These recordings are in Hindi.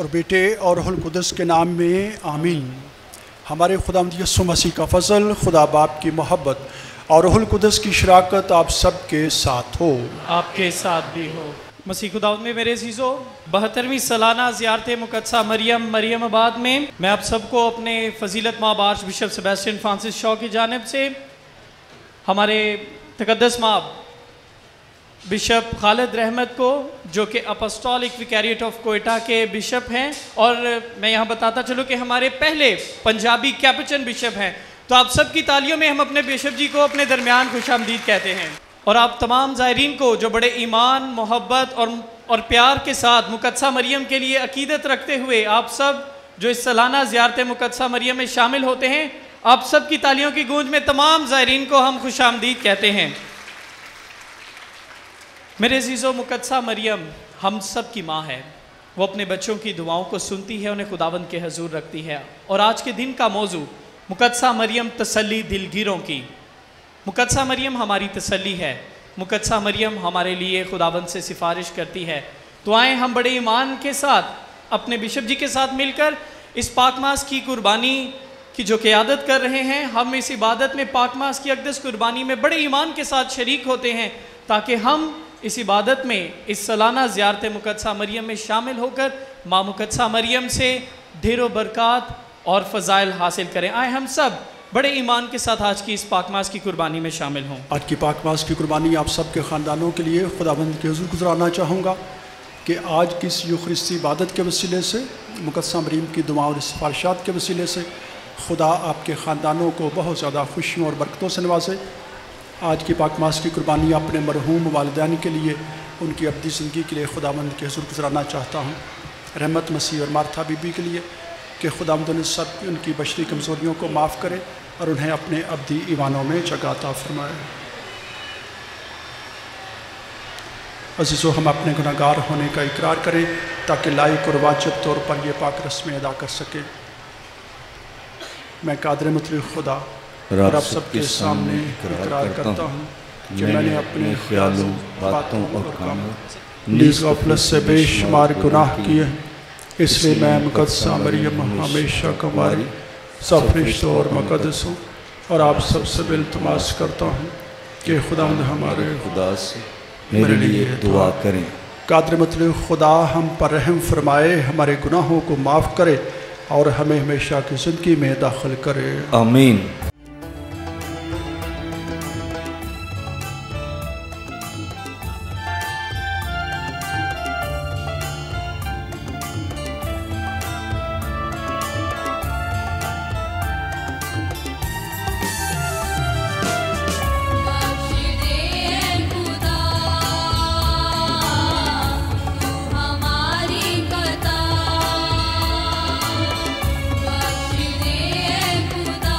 बेटे और रुहुल कुद्दस के नाम में आमीन। हमारे खुदावंद यीशु मसीह का फजल, खुदा बाप की मोहब्बत और रुहुल कुद्दस की शराकत आप सब के साथ हो। आपके साथ भी हो। मसीह खुदावंद में मेरे अज़ीज़ों, 72वीं सालाना ज़ियारत मुक़द्दसा मरियमाबाद में मैं आप सबको अपने फ़जीलत माब arch bishop Sebastian Francis Shaw की जानिब से, हमारे तक़द्दस माब बिशप खालिद रहमत को, जो कि अपॉस्टोलिक विकैरिएट ऑफ कोयटा के बिशप हैं, और मैं यहाँ बताता चलूँ कि हमारे पहले पंजाबी कैपुचिन बिशप हैं। तो आप सब की तालियों में हम अपने बिशप जी को अपने दरमियान खुशामदीद कहते हैं। और आप तमाम ज़ायरीन को जो बड़े ईमान, मोहब्बत और प्यार के साथ मुक़द्दसा मरियम के लिए अकीदत रखते हुए आप सब जो इस सालाना ज़ियारत मुक़द्दसा मरियम में शामिल होते हैं, आप सब की तालियों की गूंज में तमाम ज़ायरीन को हम खुशामदीद कहते हैं। मेरे अज़ीज़ों, मुक़द्दसा मरियम हम सब की माँ है। वो अपने बच्चों की दुआओं को सुनती है, उन्हें खुदावंद के हजूर रखती है। और आज के दिन का मौजू मुक़द्दसा मरियम तसल्ली दिलगीरों की। मुक़द्दसा मरियम हमारी तसल्ली है। मुक़द्दसा मरियम हमारे लिए खुदावंद से सिफारिश करती है। तो आएँ हम बड़े ईमान के साथ अपने बिशप जी के साथ मिलकर इस पाकमास की कुर्बानी की जो क़यादत कर रहे हैं, हम इस इबादत में पाकमास की अक़दस कुर्बानी में बड़े ईमान के साथ शरीक होते हैं, ताकि हम इस इबादत में, इस सालाना ज़ियारत मुक़द्दसा मरियम में शामिल होकर माँ मुक़द्दसा मरियम से ढेरों बरक़ात और फ़ज़ाइल हासिल करें। आए हम सब बड़े ईमान के साथ आज की इस पाकमास की कुर्बानी में शामिल हों। आज की पाकमास की कुर्बानी आप सब के ख़ानदानों के लिए खुदावंद के हुज़ूर गुज़राना चाहूँगा कि आज की इस यूखरिस्ती इबादत के वसीले से, मुक़द्दसा मरियम की दुआ और सिफारिशात के वसीले से खुदा आपके ख़ानदानों को बहुत ज़्यादा खुशियों और बरकतों से नवाजे। आज की पाकमास की कुर्बानी अपने मरहूम वालिदैन के लिए, उनकी अब्दी ज़िंदगी के लिए खुदावंद के हुज़ूर गुज़राना चाहता हूँ। रहमत मसीह और मार्था बीबी के लिए कि खुदावंद उन सब उनकी बशरी कमज़ोरियों को माफ़ करे और उन्हें अपने अब्दी ईमानों में जगह अता फरमाए। अज़ीज़ों, हम अपने गुनहगार होने का इकरार करें ताकि लायक और वाजिब तौर पर यह पाक रस्में अदा कर सकें। मैं कादिर मुतलक खुदा और आप सबके सामने इकरार करता हूँ कि मैंने अपने ख्यालों, बातों और कामों, नीज़ गफलत से बेशुमार गुनाह किए, इसलिए मैं मुक़द्दसा मरियम हमेशा कुंवारी, सब फरिश्तों और मुक़द्दसों और आप सबसे इल्तिमास करता हूँ कि खुदावंद हमारे खुदा से मेरे लिए दुआ करें। कादिर मुतलक खुदा हम पर रहम फरमाए, हमारे गुनाहों को माफ़ करे और हमें हमेशा की ज़िंदगी में दाखिल करे। आमीन। खुदा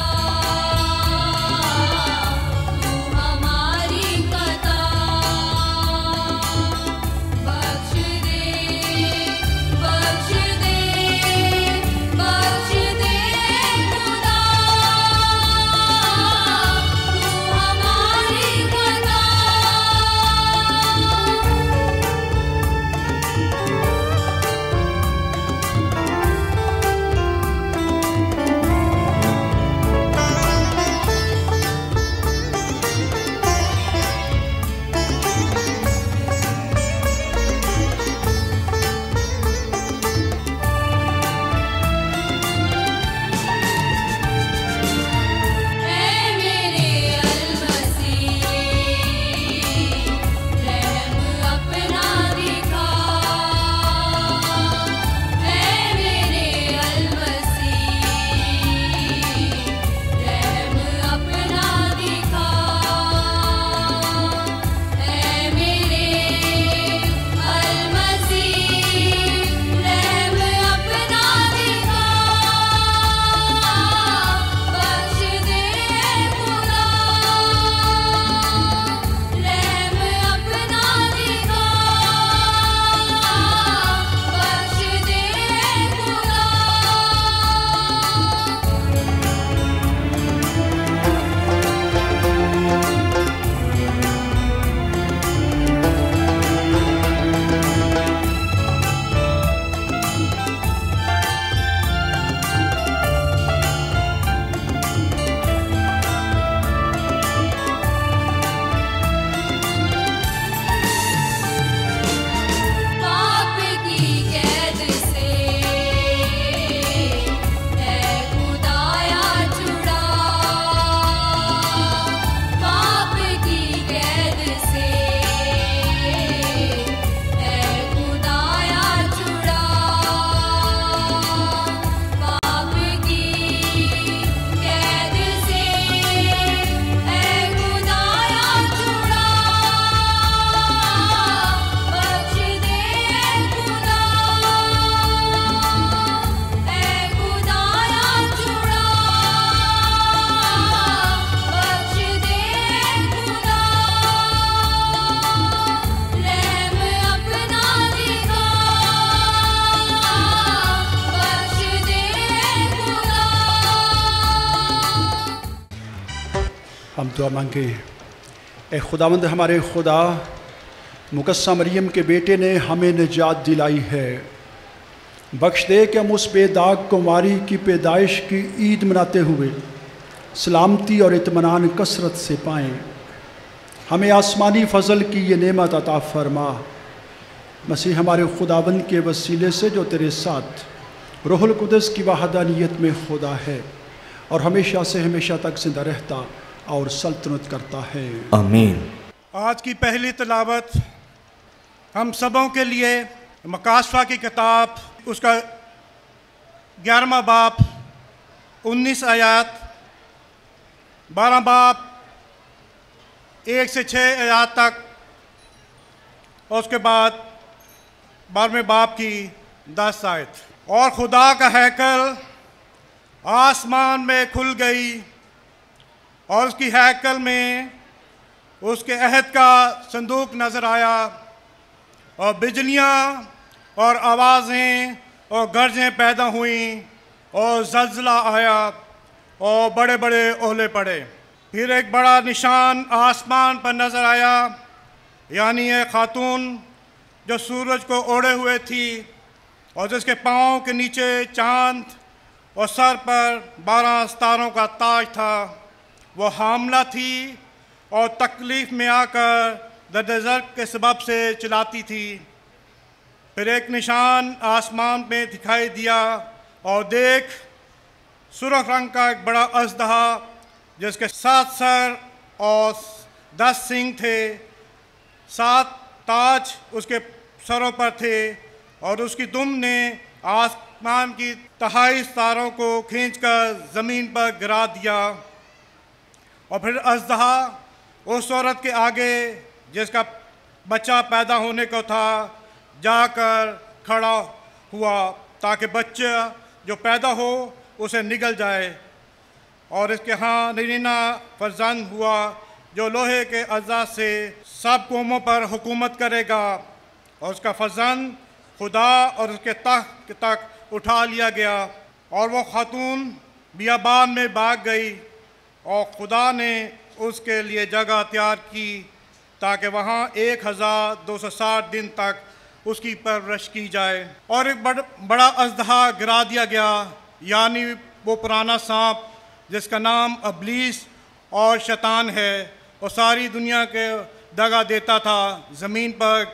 दुआ मांगे। ए खुदावंद हमारे खुदा, मुकद्दसा मरियम के बेटे ने हमें निजात दिलाई है। बख्श दे कि हम उस बेदाग कुमारी की पैदाइश की ईद मनाते हुए सलामती और इत्मीनान कसरत से पाएँ। हमें आसमानी फ़ज़ल की ये नेमत अता फरमा। मसीह हमारे खुदावंद के वसीले से जो तेरे साथ रूहुल कुद्स की वहदानियत में खुदा है और हमेशा से हमेशा तक जिंदा रहता और सल्तनत करता है। आमीन। आज की पहली तिलावत हम सबों के लिए मकाशफा की किताब उसका 11वां बाब 19 आयात, 12 बाब 1 से 6 आयात तक और उसके बाद 12वें बाब की 10 आयत। और खुदा का हैकल आसमान में खुल गई और उसकी हैकल में उसके अहद का संदूक नज़र आया और बिजलियाँ और आवाज़ें और गरजें पैदा हुईं और ज़लज़ला आया और बड़े बड़े ओले पड़े। फिर एक बड़ा निशान आसमान पर नज़र आया, यानी एक खातून जो सूरज को ओढ़े हुए थी और जिसके पाँव के नीचे चाँद और सर पर 12 सितारों का ताज था। वो हामला थी और तकलीफ़ में आकर दर्द के सबब से चिल्लाती थी। फिर एक निशान आसमान में दिखाई दिया और देख, सुर्ख रंग का एक बड़ा अजदहा जिसके 7 सर और 10 सींग थे, 7 ताज उसके सरों पर थे और उसकी दुम ने आसमान की तहाई तारों को खींचकर ज़मीन पर गिरा दिया। और फिर अजदहा उस औरत के आगे जिसका बच्चा पैदा होने को था जाकर खड़ा हुआ ताकि बच्चा जो पैदा हो उसे निगल जाए। और इसके यहाँ नरीना फर्जंद हुआ जो लोहे के अज़ा से सब कौमों पर हुकूमत करेगा। और उसका फर्जंद खुदा और उसके तख्त तक उठा लिया गया। और वो खातून बियाबान में भाग गई और खुदा ने उसके लिए जगह तैयार की ताकि वहाँ 1260 दिन तक उसकी परवरिश की जाए। और एक बड़ा अजदहा गिरा दिया गया, यानी वो पुराना सांप जिसका नाम इब्लीस और शैतान है और सारी दुनिया के दगा देता था, ज़मीन पर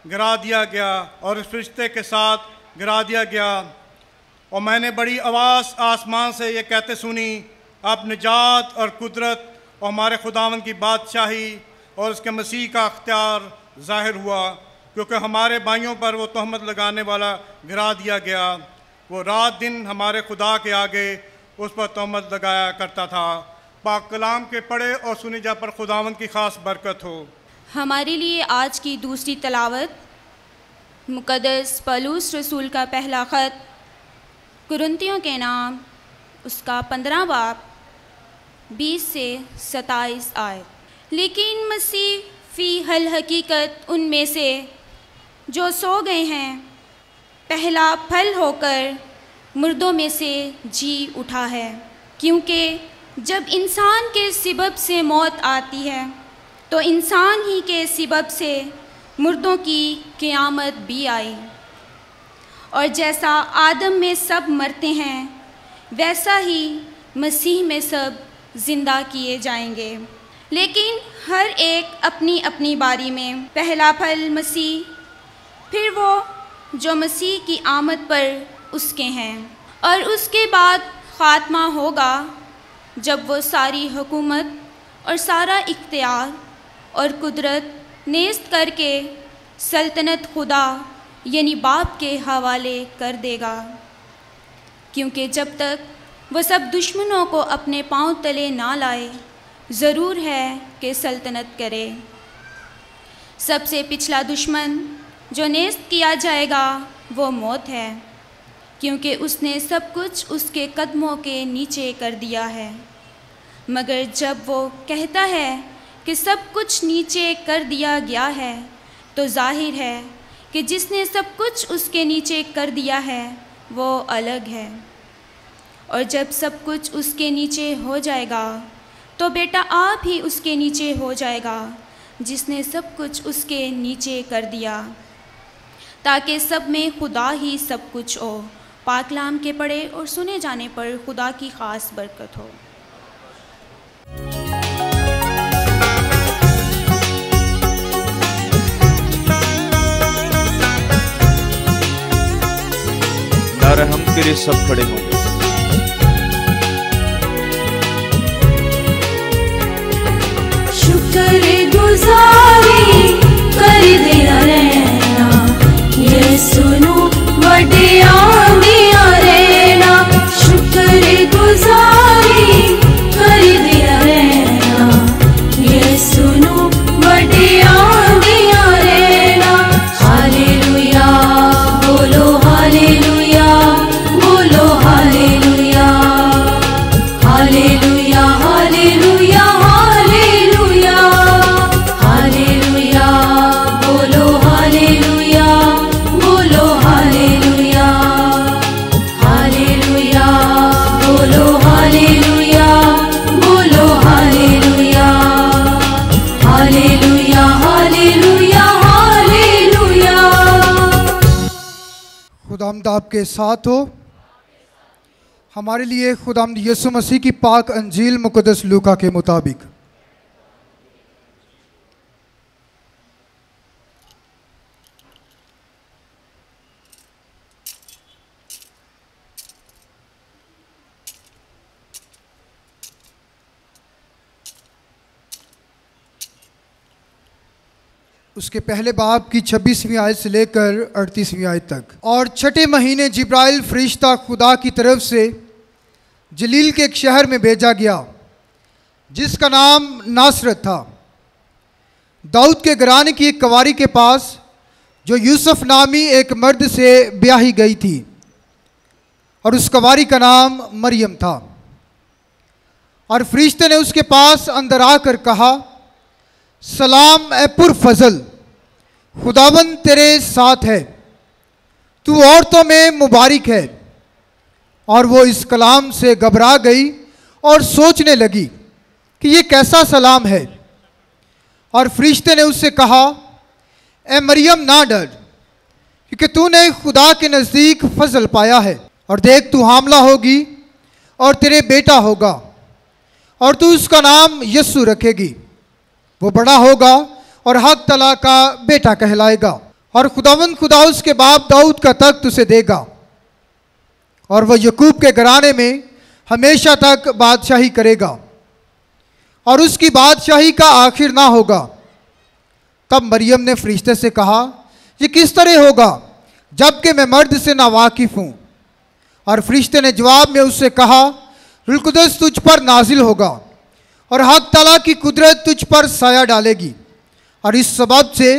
गिरा दिया गया और इस फरिश्ते के साथ गिरा दिया गया। और मैंने बड़ी आवाज़ आसमान से ये कहते सुनी, अब निजात और कुदरत और हमारे खुदावन की बादशाही और उसके मसीह का अख्तियार ज़ाहिर हुआ, क्योंकि हमारे भाइयों पर वो तहमत लगाने वाला गिरा दिया गया। वो रात दिन हमारे खुदा के आगे उस पर तहमत लगाया करता था। पाक कलाम के पढ़े और सुने जा पर खुदावन की ख़ास बरकत हो। हमारे लिए आज की दूसरी तलावत मुक़द्दस पौलुस रसूल का पहला ख़त कुरिन्थियों के नाम उसका 15 बाब 20 से 27 आयत। लेकिन मसीह फ़ी हल हकीकत उनमें से जो सो गए हैं पहला फल होकर मुर्दों में से जी उठा है। क्योंकि जब इंसान के सिबब से मौत आती है तो इंसान ही के सिबब से मुर्दों की क़यामत भी आई। और जैसा आदम में सब मरते हैं वैसा ही मसीह में सब ज़िंदा किए जाएंगे, लेकिन हर एक अपनी अपनी बारी में। पहला फल मसीह, फिर वो जो मसीह की आमद पर उसके हैं, और उसके बाद ख़ात्मा होगा जब वो सारी हुकूमत और सारा इख्तियार और कुदरत नेस्त करके सल्तनत खुदा यानी बाप के हवाले कर देगा। क्योंकि जब तक वह सब दुश्मनों को अपने पांव तले ना लाए, ज़रूर है कि सल्तनत करे। सबसे पिछला दुश्मन जो नेस्त किया जाएगा वो मौत है, क्योंकि उसने सब कुछ उसके कदमों के नीचे कर दिया है। मगर जब वो कहता है कि सब कुछ नीचे कर दिया गया है, तो जाहिर है कि जिसने सब कुछ उसके नीचे कर दिया है वो अलग है। और जब सब कुछ उसके नीचे हो जाएगा तो बेटा आप ही उसके नीचे हो जाएगा, जिसने सब कुछ उसके नीचे कर दिया, ताकि सब में खुदा ही सब कुछ हो। पाकलाम के पढ़े और सुने जाने पर खुदा की ख़ास बरकत हो। हम तेरे सब खड़े होंगे। शुक्र गुजारी कर दिया रहना, ये सुनो वडिया दिया रहना। शुक्र गुजारी कर दिया रहना, ये सुनो वडिया दिया रहना। हालेलुया बोलो, हालेलुया बोलो, hallelujah hallelujah hallelujah hallelujah hallelujah बोलो, हालेलुया बोलो, हालेलुया हालेलुया बोलो, हालेलुया बोलो, हालेलुया हालेलुया हालेलुया हालेलुया। खुदावंद आपके साथ हो। हमारे लिए खुदावंद यीशु मसीह की पाक अंजील मुक़द्दस लूका के मुताबिक। उसके पहले बाब की 26वीं आयत से लेकर 38वीं आयत तक। और छठे महीने जिब्राइल फरिश्ता खुदा की तरफ से जलील के एक शहर में भेजा गया, जिसका नाम नासरत था, दाऊद के घराने की एक कंवारी के पास, जो यूसुफ नामी एक मर्द से ब्याही गई थी, और उस कंवारी का नाम मरियम था। और फरिश्ते ने उसके पास अंदर आकर कहा, सलाम ए पुरफजल, खुदावंद तेरे साथ है, तू औरतों में मुबारक है। और वो इस कलाम से घबरा गई और सोचने लगी कि ये कैसा सलाम है। और फरिश्ते ने उससे कहा, ए मरियम ना डर, क्योंकि तूने खुदा के नज़दीक फजल पाया है। और देख तू हामला होगी और तेरे बेटा होगा, और तू उसका नाम यस्सु रखेगी। वो बड़ा होगा और हक तला का बेटा कहलाएगा, और खुदावंद खुदा उसके बाप दाऊद का तख्त उसे देगा, और वह यकूब के घराने में हमेशा तक बादशाही करेगा, और उसकी बादशाही का आखिर ना होगा। तब मरियम ने फरिश्ते से कहा, ये किस तरह होगा, जबकि मैं मर्द से नावाकिफ़ हूँ। और फरिश्ते ने जवाब में उससे कहा, रूह कुदस तुझ पर नाजिल होगा, और हक तआला की कुदरत तुझ पर साया डालेगी, और इस सबब से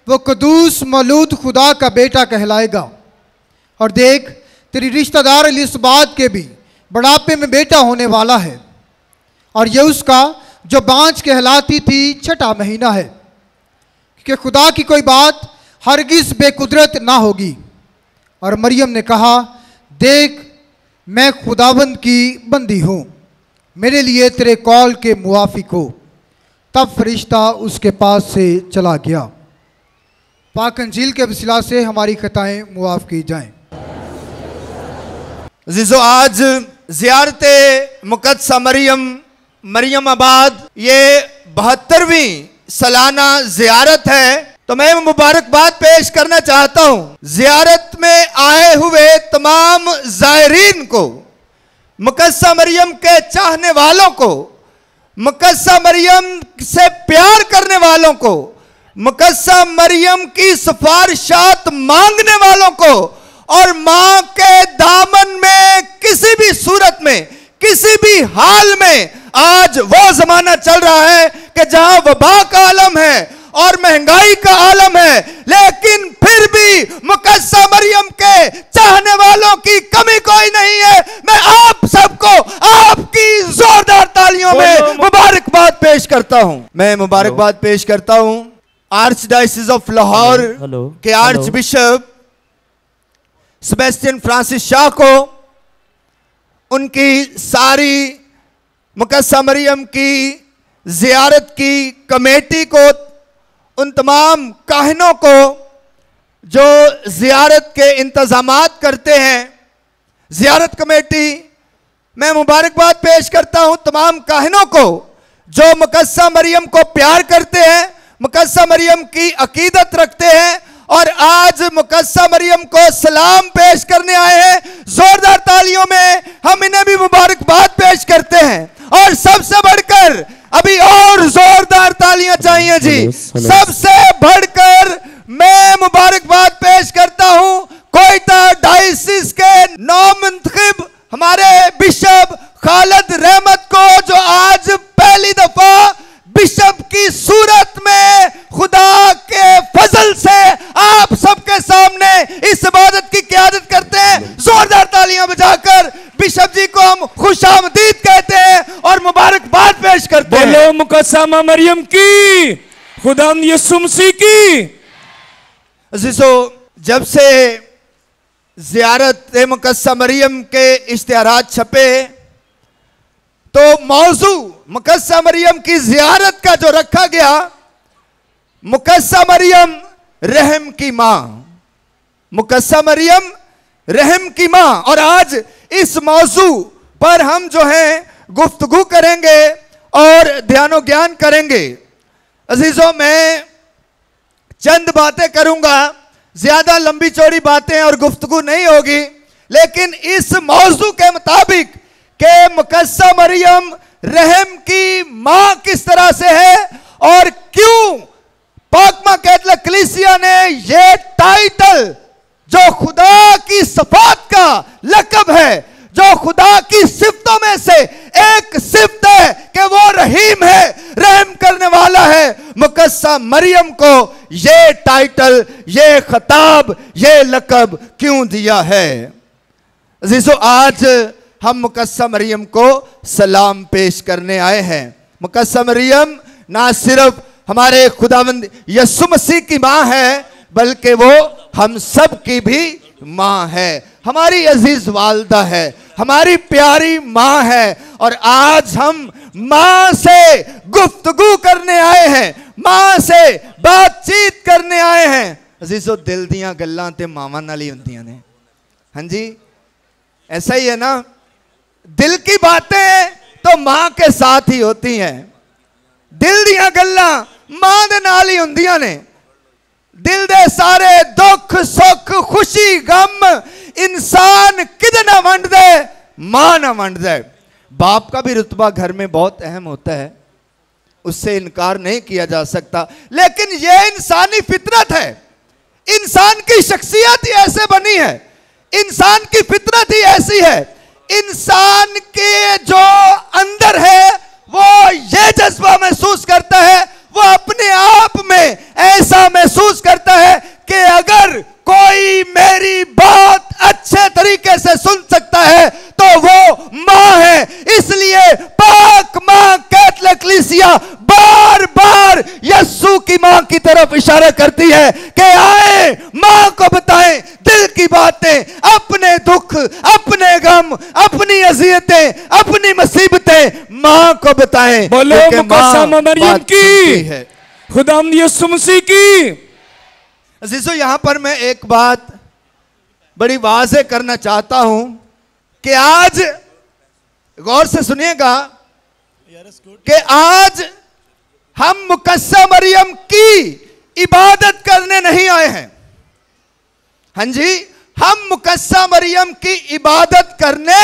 वो कदूस मौलूद खुदा का बेटा कहलाएगा। और देख तेरी रिश्तेदार एलिसबात के भी बुढ़ापे में बेटा होने वाला है, और ये उसका जो बाँझ कहलाती थी 6ठा महीना है, क्योंकि खुदा की कोई बात हरगिज़ बेकुदरत ना होगी। और मरियम ने कहा, देख मैं खुदावंद की बंदी हूँ, मेरे लिए तेरे कौल के मुआफिक हो। तब फरिश्ता उसके पास से चला गया। पाक अंजील के वसीला से हमारी खताएं मुआफ़ की जाएं। अज़ीज़ो, आज ज़ियारत मुक़द्दसा मरियम आबाद ये 72वीं सालाना ज़ियारत है। तो मैं मुबारकबाद पेश करना चाहता हूँ ज़ियारत में आए हुए तमाम ज़ायरीन को, मुक़द्दसा मरियम के चाहने वालों को, मुक़द्दसा मरियम से प्यार करने वालों को, मुक़द्दसा मरियम की सिफारिशात मांगने वालों को, और माँ के दामन में किसी भी सूरत में, किसी भी हाल में। आज वो ज़माना चल रहा है कि जहां वबा का आलम है और महंगाई का आलम है, लेकिन फिर भी मुक़द्दसा मरियम के चाहने वालों की कमी कोई नहीं है। मैं आप सबको आपकी जोरदार तालियों में मुबारकबाद पेश करता हूं। मैं मुबारकबाद पेश करता हूं आर्च डायसिस ऑफ लाहौर के arch bishop Sebastian Francis Shah को, उनकी सारी मुकद्दसा मरियम की ज़ियारत की कमेटी को, उन तमाम काहिनों को जो ज़ियारत के इंतज़ामात करते हैं, ज़ियारत कमेटी, मैं मुबारकबाद पेश करता हूं तमाम काहिनों को जो मुकद्दसा मरियम को प्यार करते हैं, मुकद्दसा मरियम की अकीदत रखते हैं और आज मुकद्दसा मरियम को सलाम पेश करने आए हैं। जोरदार तालियों में हम इन्हें भी मुबारकबाद पेश करते हैं। और सबसे बढ़कर अभी और जोरदार तालियां चाहिए जी, सबसे बढ़कर मैं मुबारकबाद पेश करता हूं कोयटा डायसिस के नौमुंतखब हमारे बिशप खालिद रहमत को, जो आज पहली दफा बिशप की सूरत में खुदा के फजल से आप सबके सामने इस इबादत की क़यादत करते हैं। जोरदार तालियां बजाकर बिशप जी को हम खुशामदीद कहते हैं और मुबारकबाद पेश करते हैं। बोलो मुकद्दसा मरियम की, खुदावंद यीशु मसीह की। अज़ीज़ो, जब से ज़ियारत मुकद्दसा मरियम के इश्तिहारात छपे तो मौजू मुकद्दसा मरियम की ज़ियारत का जो रखा गया, मुकद्दसा मरियम रहम की मां, मुकद्दसा मरियम रहम की मां। और आज इस मौजू पर हम जो है गुफ्तगू करेंगे और ध्यानो ज्ञान करेंगे। अजीजों, मैं चंद बातें करूंगा, ज्यादा लंबी चौड़ी बातें और गुफ्तगू नहीं होगी, लेकिन इस मौजू के मुताबिक कि मुकद्दसा मरियम रहम की मां किस तरह से है और क्यों पाकमा कैथलिक कलीसिया ने यह टाइटल, जो खुदा की सफात का लक़ब है, जो खुदा की सिफ्तों में से एक सिफ्त है कि वो रहीम है, रहम करने वाला है, मुकद्दसा मरियम को ये टाइटल, ये खिताब, ये लक़ब क्यों दिया है। अज़ीज़ों, आज हम मुकद्दसा मरियम को सलाम पेश करने आए हैं। मुकद्दसा मरियम ना सिर्फ हमारे खुदावंद यीशु मसीह की मां है, बल्कि वो हम सब की भी मां है, हमारी अजीज वालदा है, हमारी प्यारी मां है। और आज हम मां से गुफ्तगू करने आए हैं, मां से बातचीत करने आए हैं। अजीजों, दिल दियां गल्लां ते मावां नाल ही हुंदियां ने। हाँ जी, ऐसा ही है ना, दिल की बातें तो मां के साथ ही होती हैं, दिल दियां गल्लां मां दे नाल ही हुंदियां ने। दिल दे सारे दुख सुख खुशी गम इंसान किदे ना वंड दे, मां ना वंड दे। बाप का भी रुतबा घर में बहुत अहम होता है, उससे इनकार नहीं किया जा सकता, लेकिन यह इंसानी फितरत है, इंसान की शख्सियत ही ऐसे बनी है, इंसान की फितरत ही ऐसी है। इंसान के जो अंदर है वो ये जज्बा महसूस करता है, वो अपने आप में ऐसा महसूस करता है कि अगर कोई मेरी बात अच्छे तरीके से सुन सकता है तो वो मां है। इसलिए पाक मां कैथलिक कलीसिया बार बार यीशु की मां की तरफ इशारा करती है कि आए मां को बताएं दिल की बातें, अपने दुख, अपने गम, अपनी अज़ियतें, अपनी मुसीबतें मां को बताएं। बोलो मुकद्दसा मरियम की, खुदावंद यीशु मसीह की। अजीजों, यहां पर मैं एक बात बड़ी वाज़ेह करना चाहता हूं कि आज गौर से सुनिएगा कि आज हम मुकद्दसा मरियम की इबादत करने नहीं आए हैं। हाँ जी, हम मुकद्दसा मरियम की इबादत करने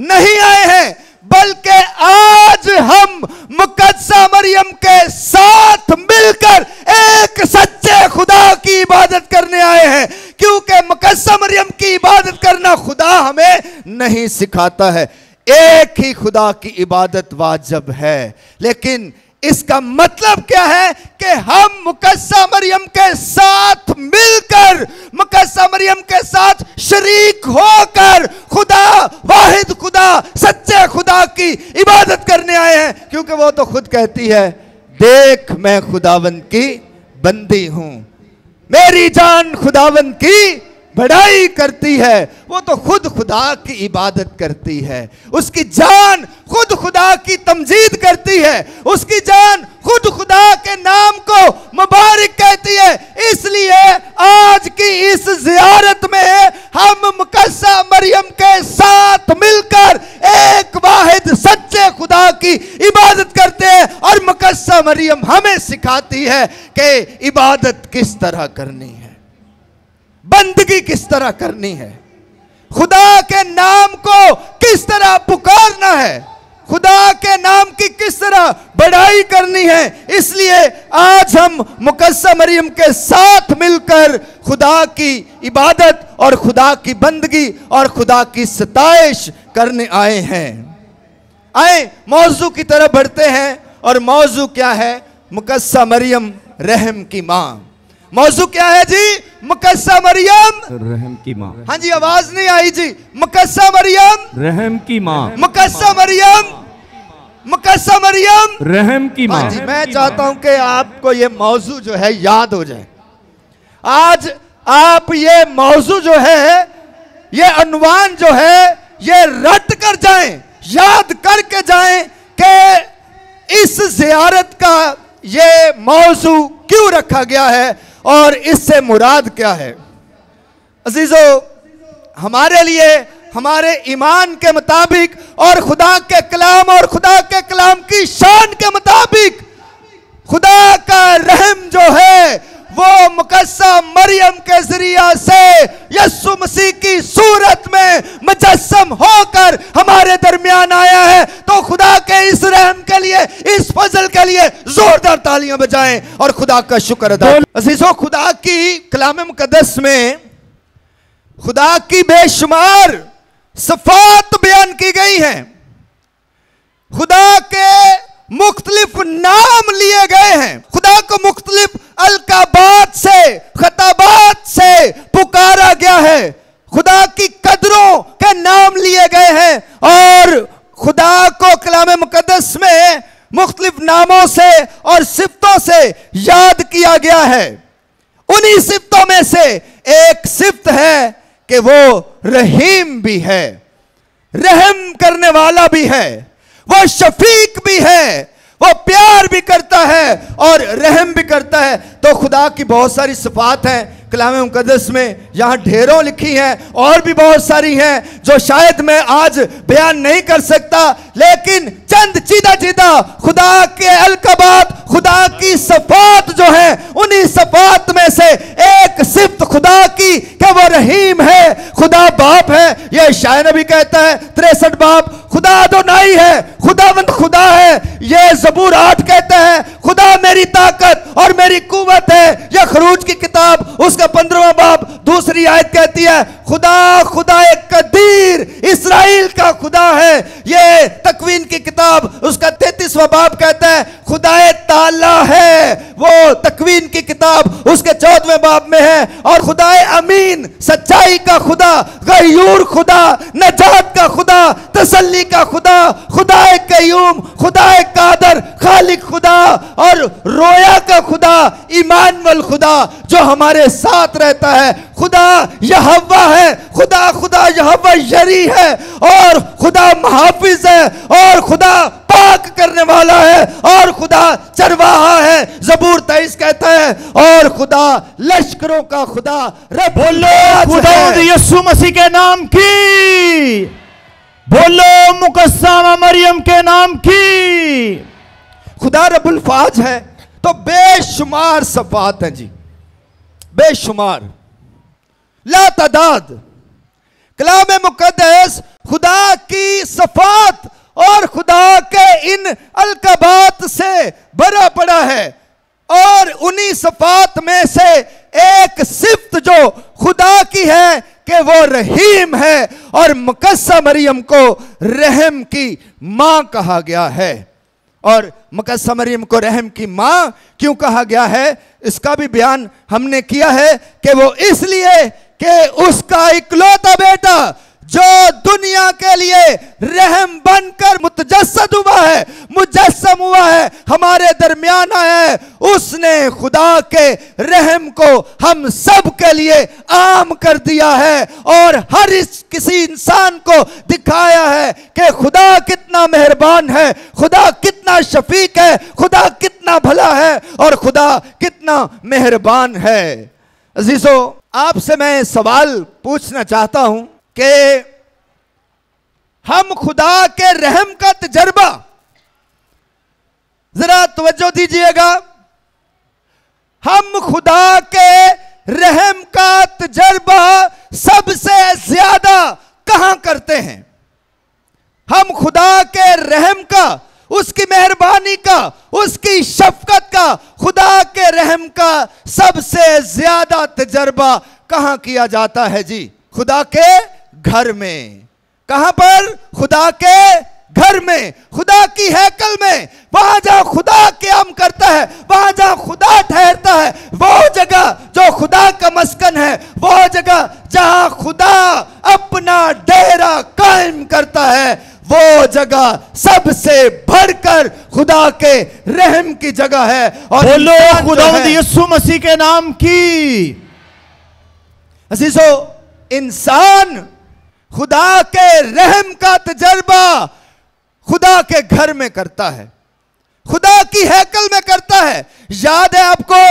नहीं आए हैं, बल्कि आज हम मुकद्दसा मरियम के साथ मिलकर एक सच्चे खुदा की इबादत करने आए हैं, क्योंकि मुकद्दसा मरियम की इबादत करना खुदा हमें नहीं सिखाता है। एक ही खुदा की इबादत वाजिब है, लेकिन इसका मतलब क्या है कि हम मुकद्दसा मरियम के साथ मिलकर, मुकद्दसा मरियम के साथ शरीक होकर खुदा, वाहिद खुदा, सच्चे खुदा की इबादत करने आए हैं, क्योंकि वो तो खुद कहती है, देख मैं खुदावंद की बंदी हूं, मेरी जान खुदावंद की बड़ाई करती है वो तो खुद खुदा की इबादत करती है। उसकी जान खुद खुदा की तमजीद करती है, उसकी जान खुद खुदा के नाम को मुबारक कहती है। इसलिए आज की इस ज़ियारत में हम मुकद्दसा मरियम के साथ मिलकर एक वाहिद सच्चे खुदा की इबादत करते हैं और मुकद्दसा मरियम हमें सिखाती है कि इबादत किस तरह करनी है, बंदगी किस तरह करनी है, खुदा के नाम को किस तरह पुकारना है, खुदा के नाम की किस तरह बड़ाई करनी है। इसलिए आज हम मुकद्दसा मरियम के साथ मिलकर खुदा की इबादत और खुदा की बंदगी और खुदा की सताइश करने आए हैं। आए मौजू की तरफ बढ़ते हैं और मौजू क्या है? मुकद्दसा मरियम रहम की माँ। मौजू क्या है जी? मुकद्दसा मरियम रहम की माँ। हाँ जी, आवाज नहीं आई जी। मुकद्दसा मरियम रहम की माँ। मुकद्दसा मरियम, मुकद्दसा मरियम रहम की माँ। हाँ जी, मैं चाहता हूं कि आपको ये मौजू जो है याद हो जाए। आज आप ये मौजू जो है, ये अनवान जो है, ये रट कर जाएं, याद करके जाएं कि इस ज़ियारत का ये मौजू क्यों रखा गया है और इससे मुराद क्या है। अजीजों, हमारे लिए हमारे ईमान के मुताबिक और खुदा के कलाम और खुदा के कलाम की शान के मुताबिक खुदा का रहम जो है वो मुकद्दसा मरियम के जरिया से यीशु मसीह की सूरत में मुजस्सम होकर हमारे दरमियान आया है। तो खुदा के इस रहम के लिए, इस फजल के लिए जोरदार तालियां बजाएं और खुदा का शुक्र अदा। अजीजों, खुदा की कलाम मुकद्दस में खुदा की बेशुमार सिफात बयान की गई हैं, खुदा के मुख्तलिफ नाम लिए गए हैं, खुदा को मुख्तलिफ अलकाबात से, खताबात से पुकारा गया है, खुदा की कदरों के नाम लिए गए हैं और खुदा को कलाम मुकद्दस में मुख्तलिफ नामों से और सिफ्तों से याद किया गया है। उन्हीं सिफ्तों में से एक सिफ्त है कि वो रहीम भी है, रहम करने वाला भी है, वो शफीक भी है, वो प्यार भी करता है और रहम भी करता है। तो खुदा की बहुत सारी सिफात हैं कलाम मुकद्दस में, यहाँ ढेरों लिखी हैं और भी बहुत सारी हैं जो शायद मैं आज बयान नहीं कर सकता, लेकिन चंद चीदा चीदा खुदा के अलकबात, खुदा की सिफात जो है, उन्हीं सिफात में से एक सिफ्त खुदा की कि वो रहीम है, खुदा बाप है। यह शायर नबी कहता है 63 बाप, खुदा अदोनाई है, खुदावंद खुदा है। यह ज़बूर 8 कहता है खुदा मेरी ताकत और मेरी कुव्वत है। यह खरूज की किताब उसका 15वां बाब दूसरी आयत कहती है खुदा खुदाए कदीर इस्राइल का खुदा है। यह तकवीन की किताब उसका 33वां बाब कहता है खुदाए ताला है, वो तकवीन की किताब उसके 14वें बाब में है। और खुदाए अमीन, सच्चाई का खुदा, गयूर खुदा, नजात का खुदा, तसल्ली का खुदा, खुदाए कयूम, खुदाए कादर, खालिक खुदा और रोया का खुदा, इमानुअल खुदा जो हमारे साथ रहता है। खुदा यहोवा है, खुदा यहोवा यरी है और खुदा मुहाफिज है और खुदा पाक करने वाला है और खुदा चरवाहा है। ज़बूर 23 कहता है और खुदा लश्करों का खुदा रब। बोलो खुदा यीशु मसीह के नाम की, बोलो मुकद्दसा मरियम के नाम की। खुदा रब्बुल फाज है। तो बेशुमार सफात हैं जी, बेशुमार, ला तादाद। कलाम मुकद्दस खुदा की सफात और खुदा के इन अलकबात से भरा पड़ा है और उन्हीं सफात में से एक सिफ्त जो खुदा की है कि वो रहीम है और मुकद्दसा मरियम को रहम की मां कहा गया है। और मुकद्दसा मरियम को रहम की मां क्यों कहा गया है, इसका भी बयान हमने किया है कि वो इसलिए कि उसका इकलौता बेटा जो दुनिया के लिए रहम बनकर मुतजस्सद हुआ है, मुजस्सम हुआ है, हमारे दरमियान आया है, उसने खुदा के रहम को हम सब के लिए आम कर दिया है और हर किसी इंसान को दिखाया है कि खुदा कितना मेहरबान है, खुदा कितना शफीक है, खुदा कितना भला है और खुदा कितना मेहरबान है। अजीजों, आपसे मैं सवाल पूछना चाहता हूं कि हम खुदा के रहम का तजर्बा, जरा तवज्जो दीजिएगा, हम खुदा के रहम का तजर्बा सबसे ज्यादा कहां करते हैं? हम खुदा के रहम का, उसकी मेहरबानी का, उसकी शफकत का, खुदा के रहम का सबसे ज्यादा तजर्बा कहां किया जाता है जी? खुदा के घर में। कहां पर? खुदा के घर में, खुदा की हैकल में, वहां जहां खुदा क़याम करता है, वहां जहां खुदा ठहरता है, वो जगह जो खुदा का मस्कन है, वो जगह जहां खुदा अपना डेरा कायम करता है, वो जगह सबसे बढ़कर खुदा के रहम की जगह है। और बोलो खुदावंद यीशु मसीह के नाम की। अजीजों, इंसान खुदा के रहम का तजर्बा खुदा के घर में करता है, खुदा की हैकल में करता है। याद है आपको,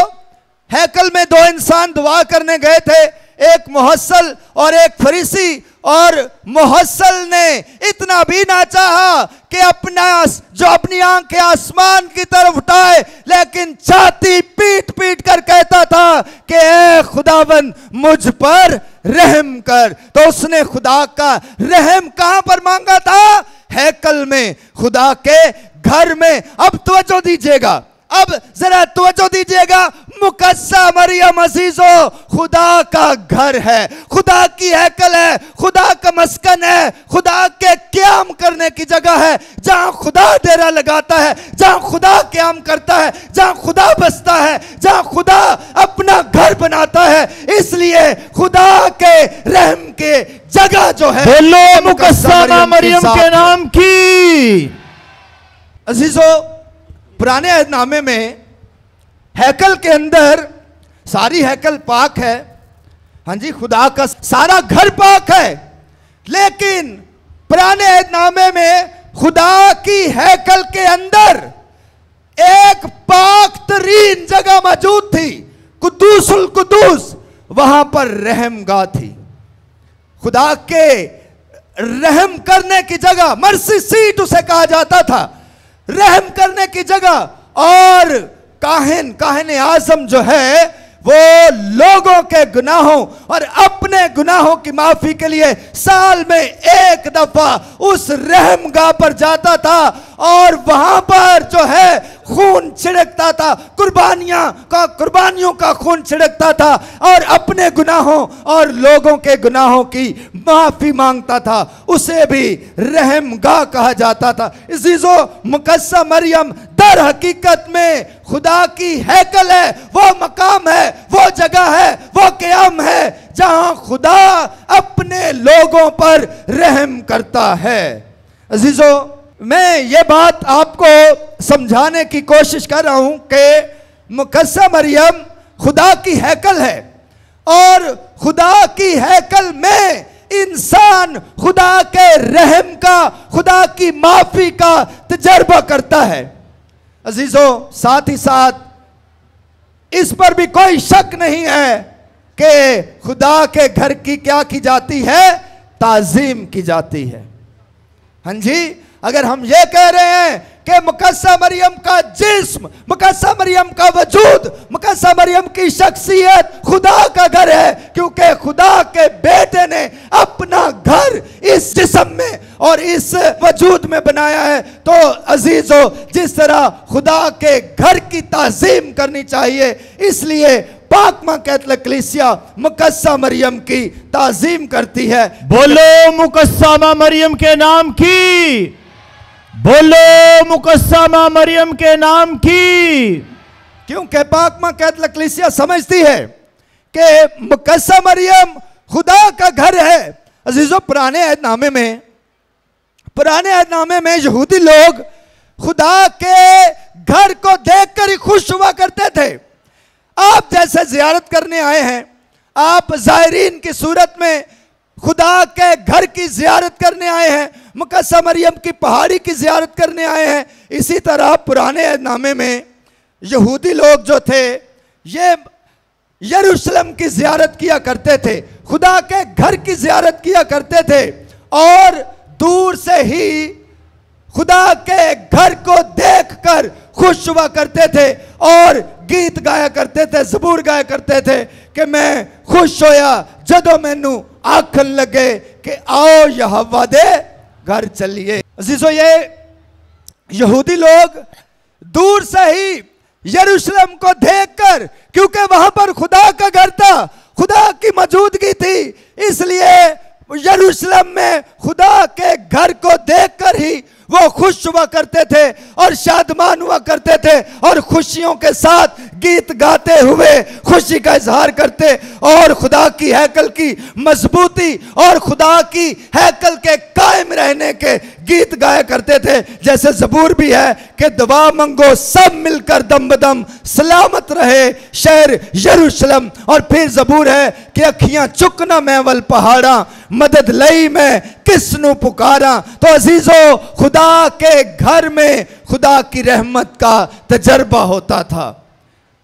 हैकल में दो इंसान दुआ करने गए थे, एक मुहस्सल और एक फरीसी, और मुहस्सल ने इतना भी ना चाहा कि अपनी आंखें आसमान की तरफ उठाए, लेकिन छाती पीट पीट कर कहता था कि ऐ खुदावन मुझ पर रहम कर। तो उसने खुदा का रहम कहां पर मांगा था? हैकल में, खुदा के घर में। अब तवज्जो दीजिएगा, अब जरा तवज्जो दीजिएगा, मुकद्दसा मरियम अजीजों खुदा का घर है, खुदा की हैकल है, खुदा का मस्कन है, खुदा के क़याम करने की जगह है, जहां खुदा डेरा लगाता है, जहां खुदा क़याम करता है, जहां खुदा बसता है, जहां खुदा अपना घर बनाता है। इसलिए खुदा के रहम के जगह जो है, बोलो मुकद्दसा मरियम के नाम की। अजीजों, पुराने अहदनामे में हैकल के अंदर सारी हैकल पाक है, हाँ जी, खुदा का सारा घर पाक है, लेकिन पुराने अहदनामे में खुदा की हैकल के अंदर एक पाक तरीन जगह मौजूद थी, कुद्दूसुल कुद्दूस, वहां पर रहमगाह थी, खुदा के रहम करने की जगह, मर्सी सीट उसे कहा जाता था, रहम करने की जगह। और काहिन आज़म जो है वो लोगों के गुनाहों और अपने गुनाहों की माफी के लिए साल में एक दफा उस रहमगाह पर जाता था और वहां पर जो है खून छिड़कता था, कुर्बानियों का खून छिड़कता था और अपने गुनाहों और लोगों के गुनाहों की माफी मांगता था। उसे भी रहमगाह कहा जाता था। अजीजों, मुकद्दसा मरियम दर हकीकत में खुदा की हैकल है, वो मकाम है, वो जगह है, वो क़याम है जहां खुदा अपने लोगों पर रहम करता है। अजीजों, मैं ये बात आपको समझाने की कोशिश कर रहा हूं कि मुकद्दसा मरियम खुदा की हैकल है और खुदा की हैकल में इंसान खुदा के रहम का, खुदा की माफी का तजर्बा करता है। अजीजों, साथ ही साथ इस पर भी कोई शक नहीं है कि खुदा के घर की क्या की जाती है? ताजीम की जाती है। हाँ जी, अगर हम ये कह रहे हैं कि मुकद्दसा मरियम का जिस्म, मुकद्दसा मरियम का वजूद, मुकद्दसा मरियम की शख्सियत खुदा का घर है, क्योंकि खुदा के बेटे ने अपना घर इस जिस्म में और इस वजूद में बनाया है। तो अजीजों, जिस तरह खुदा के घर की ताज़ीम करनी चाहिए, इसलिए पाक मां कैथोलिक कलीसिया मुकद्दसा मरियम की ताज़ीम करती है। बोलो मुकद्दसा मां मरियम के नाम की, बोलो मुकद्दसा मां मरियम के नाम की। क्योंकि पाक मां कैथोलिक कलीसिया समझती है कि मुकद्दसा मरियम खुदा का घर है अजीजों, पुराने अहदनामे में यहूदी लोग खुदा के घर को देखकर ही खुश हुआ करते थे। आप जैसे जियारत करने आए हैं, आप ज़ायरीन की सूरत में खुदा के घर की जियारत करने आए हैं, मुकद्दसा मरियम की पहाड़ी की जियारत करने आए हैं। इसी तरह पुराने अहदनामे में यहूदी लोग जो थे ये यरूशलेम की जियारत किया करते थे, खुदा के घर की जियारत किया करते थे और दूर से ही खुदा के घर को देखकर खुश हुआ करते थे और गीत गाया करते थे, ज़बूर गाया करते थे कि मैं खुश होया जदों मैनू आखन लगे कि आओ यहोवा दे घर चलिए। अजीजों, ये यहूदी लोग दूर से ही यरूशलेम को देखकर, क्योंकि वहां पर खुदा का घर था, खुदा की मौजूदगी थी, इसलिए यरूशलेम में खुदा के घर को देखकर ही वो खुश हुआ करते थे और शादमान हुआ करते थे और खुशियों के साथ गीत गाते हुए खुशी का इजहार करते और खुदा की हैकल की मजबूती और खुदा की हैकल के कायम रहने के गीत गाया करते थे। जैसे ज़बूर भी है कि दुआ मंगो सब मिलकर दम बदम, सलामत रहे शहर यरूशलेम। और फिर ज़बूर है कि अखियां चुकना मैवल पहाड़ा, मदद लई मैं किसनु पुकारा। तो अजीजों, खुदा के घर में खुदा की रहमत का तजर्बा होता था,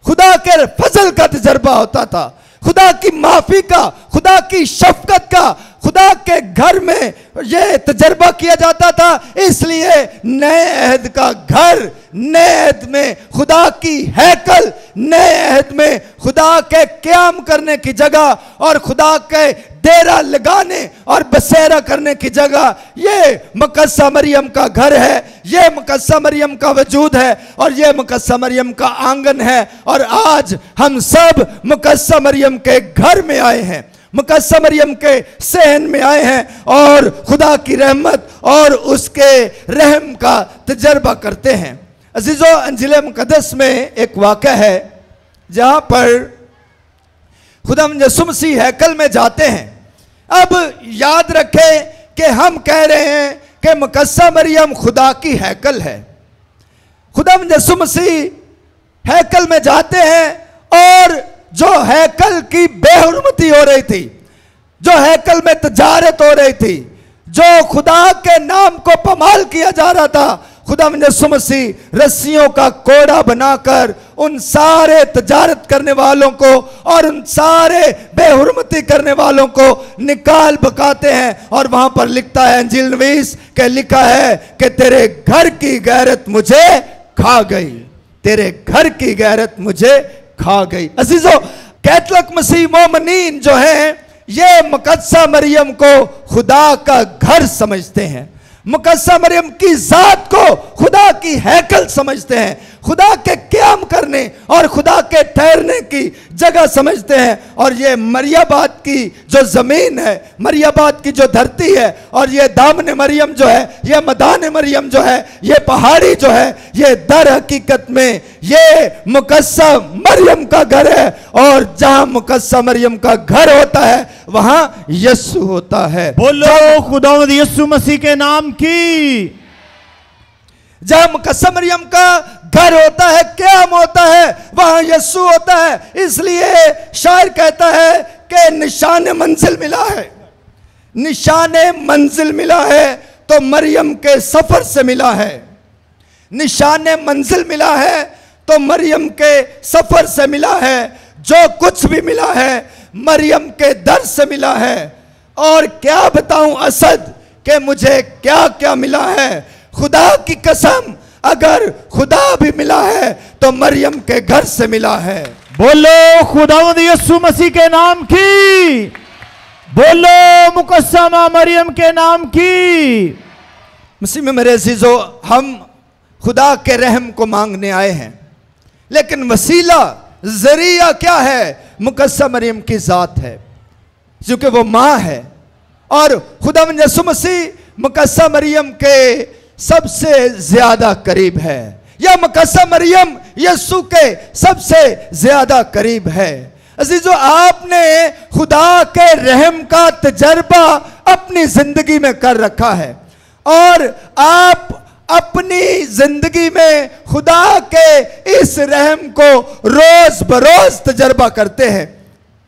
खुदा के फजल का तजर्बा होता था, खुदा की माफी का, खुदा की शफकत का खुदा के घर में यह तजर्बा किया जाता था। इसलिए नए अहद का घर, नए अहद में खुदा की हैकल, नए अहद में खुदा के क़याम करने की जगह और खुदा के डेरा लगाने और बसेरा करने की जगह ये मुकद्दसा मरियम का घर है, ये मुकद्दसा मरियम का वजूद है और ये मुकद्दसा मरियम का आंगन है। और आज हम सब मुकद्दसा मरियम के घर में आए हैं, मुकद्दसा मरियम के सहन में आए हैं और खुदा की रहमत और उसके रहम का तजर्बा करते हैं। अजीजों, अंजील मुकद्दस में एक वाक़या है जहां पर खुदा यीशु मसीह हैकल में जाते हैं। अब याद रखें कि हम कह रहे हैं कि मुकद्दसा मरियम खुदा की हैकल है। खुदा यीशु मसीह हैकल में जाते हैं और जो हैकल की बेहुरमती हो रही थी, जो हैकल में तजारत हो रही थी, जो खुदा के नाम को पमाल किया जा रहा था, खुदा यीशु मसीह रस्सियों का कोड़ा बनाकर उन सारे तजारत करने वालों को और उन सारे बेहुरमती करने वालों को निकाल बकाते हैं। और वहां पर लिखता है अंजील नवीस के लिखा है कि तेरे घर की गैरत मुझे खा गई, तेरे घर की गैरत मुझे खा गई। अजीजों, कैथलिक मसीह मोमिनीन जो हैं ये मुकद्दसा मरियम को खुदा का घर समझते हैं, मुकद्दसा मरियम की जात को खुदा की हैकल समझते हैं, खुदा के क़याम करने और खुदा के ठहरने की जगह समझते हैं। और ये मरियाबाद की जो ज़मीन है, मरियाबाद की जो धरती है और ये दामन मरियम जो है, ये मदान मरियम जो है, ये पहाड़ी जो है, ये दर हकीकत में ये मुकद्दसा मरियम का घर है। और जहां मुकद्दसा मरियम का घर होता है वहां यीशु होता है। बोलो खुदावंद यीशु मसीह के नाम की। जहां मुकद्दसा मरियम का घर होता है, क़याम होता है, वहां यीशु होता है। इसलिए शायर कहता है कि निशान मंजिल मिला है, निशान मंजिल मिला है तो मरियम के सफर से मिला है, निशान मंजिल मिला है तो मरियम के सफर से मिला है। जो कुछ भी मिला है मरियम के दर से मिला है। और क्या बताऊं असद कि मुझे क्या क्या मिला है। खुदा की कसम, अगर खुदा भी मिला है तो मरियम के घर से मिला है। बोलो खुदावंद यीशु मसीह के नाम की, बोलो मुकद्दसा मां मरियम के नाम की। मसीह में मेरे अजीजों, हम खुदा के रहम को मांगने आए हैं, लेकिन वसीला जरिया क्या है? मुकद्दसा मरियम की जात है, क्योंकि वो माँ है। और खुदा यीशु मसीह मुकद्दसा मरियम के सबसे ज्यादा करीब है, या मुकद्दसा मरियम यीशु के सबसे ज्यादा करीब है। अजीजों, आपने खुदा के रहम का तजर्बा अपनी जिंदगी में कर रखा है और आप अपनी जिंदगी में खुदा के इस रहम को रोज बरोज तजर्बा करते हैं।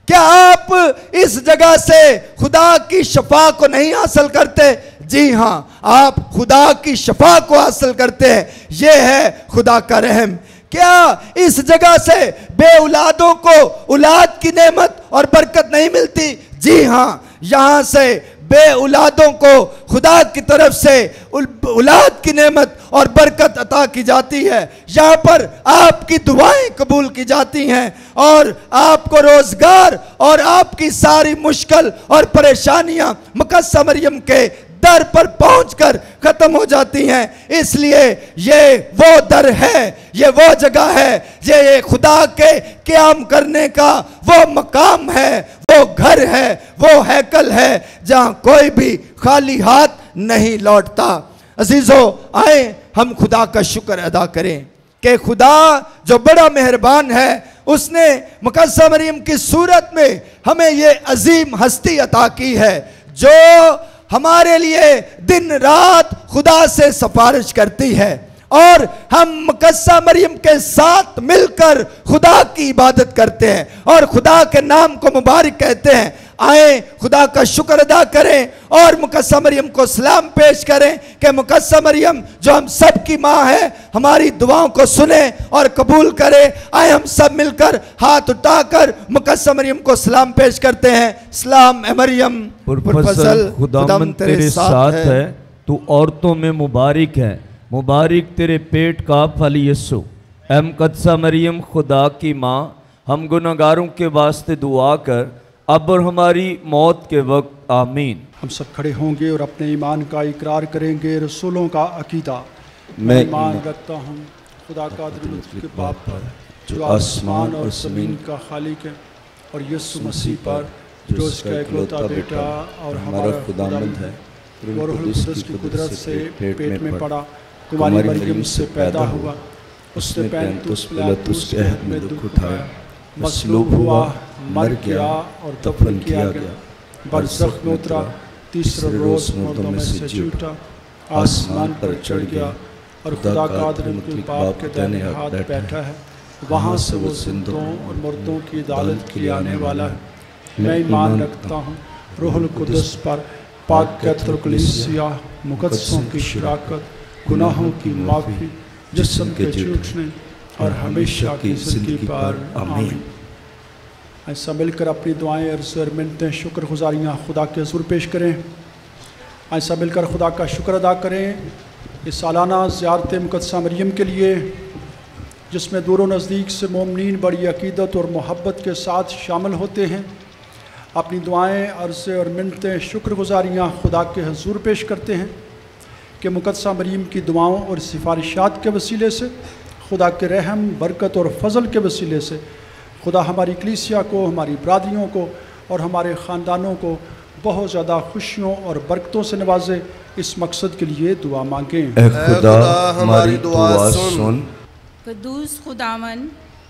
क्या आप इस जगह से खुदा की शफा को नहीं हासिल करते? जी हाँ, आप खुदा की शफा को हासिल करते हैं। यह है खुदा का रहम। क्या इस जगह से बे औलादों को औलाद की नेमत और बरकत नहीं मिलती? जी हाँ, यहां से बे औलादों को खुदा की तरफ से औलाद की नेमत और बरकत अता की जाती है। यहाँ पर आपकी दुआएं कबूल की जाती हैं और आपको रोजगार और आपकी सारी मुश्किल और परेशानियां मुकद्दसा मरियम के दर पर पहुंचकर खत्म हो जाती हैं। इसलिए ये वो दर है, ये वो जगह है, ये खुदा के क़याम करने का वो मकाम है, वो घर है, वो हैकल है जहां कोई भी खाली हाथ नहीं लौटता। अजीजों, आए हम खुदा का शुक्र अदा करें कि खुदा जो बड़ा मेहरबान है, उसने मुकद्दसा मरियम की सूरत में हमें ये अजीम हस्ती अता की है जो हमारे लिए दिन रात खुदा से सिफारिश करती है और हम मुकद्दसा मरियम के साथ मिलकर खुदा की इबादत करते हैं और खुदा के नाम को मुबारक कहते हैं। आए खुदा का शुक्र अदा करें और मुकद्दसा मरियम को सलाम पेश करें कि मुकद्दसा मरियम जो हम सब की माँ है, हमारी दुआओं को सुने और कबूल करे। आए हम सब मिलकर हाथ उठाकर मुकद्दसा मरियम को सलाम पेश करते हैं। सलाम ए मरियम, पुरफज़ल खुदावंद तेरे साथ है, तू औरतों में मुबारक है, मुबारक तेरे पेट का फल यीशु। ए मुकद्दसा मरियम खुदा की माँ, हम गुनहगारों के वास्ते दुआ कर अब और हमारी मौत के वक्त आमीन। हम सब खड़े होंगे और अपने ईमान का इकरार करेंगे। रसूलों का अकीदा। मैं ईमान रखता हूँ खुदा कादिर के बाप पर जो आसमान और ज़मीन का खालिक है, और यीशु मसीह पर जो उसका इकलौता बेटा और हमारा खुदावंद है, वो रूह कुद्दुस की कुदरत से पेट में पड़ा, कुंवारी मरियम से पैदा हुआ, उससे पैंतुस पिलातुस के अहद में दुख उठाया, मसलूब हुआ, मर गया और दफन किया गया, बरज़ख में उतरा, तीसरे रोज़ मुर्दों में से जी उठा, आसमान पर चढ़ गया और खुदा कादिर के बाप के दाहिने हाथ बैठा है, वहाँ से वो जिंदों और मुर्दों की अदालत के लिए आने वाला है। मैं ईमान रखता हूँ रूहुल कुद्दुस पर, पाक कैथोलिक कलीसिया, मुकद्दसों की शराकत, गुनाहों की माफ़ी, जिस्म के छूटने और हमेशा की ज़िंदगी पर आमीन। ऐसा मिलकर अपनी दुआएं और मिन्नतें शुक्रगुजारियाँ खुदा के हुज़ूर पेश करें। ऐसा मिलकर खुदा का शुक्र अदा करें इस सालाना ज़ियारत मुकद्दसा मरियम के लिए, जिसमें दूर व नज़दीक से मोमिनीन बड़ी अकीदत और मोहब्बत के साथ शामिल होते हैं। अपनी दुआएं, अर्ज़े और मिन्नतें शुक्रगुजारियाँ खुदा के हुज़ूर पेश करते हैं कि मुकद्दसा मरियम की दुआओं और सिफारिशात के वसीले से, खुदा के रहम, बरकत और फजल के वसीले से खुदा हमारी कलीसिया को, हमारी बरादरियों को और हमारे ख़ानदानों को बहुत ज़्यादा खुशियों और बरकतों से नवाजे। इस मकसद के लिए दुआ मांगें। खुदा हमारी दुआ सुन। कद्दूस खुदावन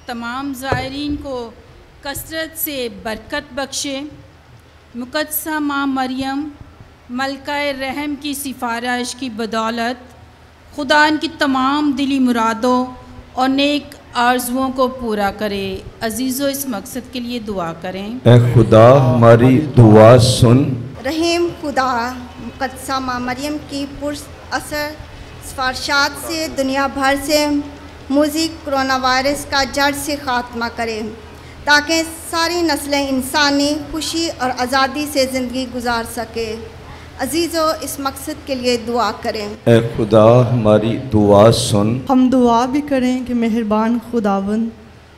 तमाम ज़ायरीन को कसरत से बरकत बख्शे। मुकद्दसा माँ मरियम मलकाए रहम की सिफारिश की बदौलत खुदा इनकी तमाम दिली मुरादों और नेक आरज़ुओं को पूरा करे। अजीज़ों, इस मकसद के लिए दुआ करें। ए खुदा हमारी दुआ सुन। रहीम खुदा मुकद्दसा माँ मरियम की पुरअसर सिफारिशात से दुनिया भर से मूजिक कोरोना वायरस का जड़ से ख़ात्मा करे, ताकि सारी नस्लें इंसानी खुशी और आज़ादी से ज़िंदगी गुजार सके। अजीज़ों, इस मकसद के लिए दुआ करें। ए खुदा हमारी दुआ सुन। हम दुआ भी करें कि मेहरबान खुदावंद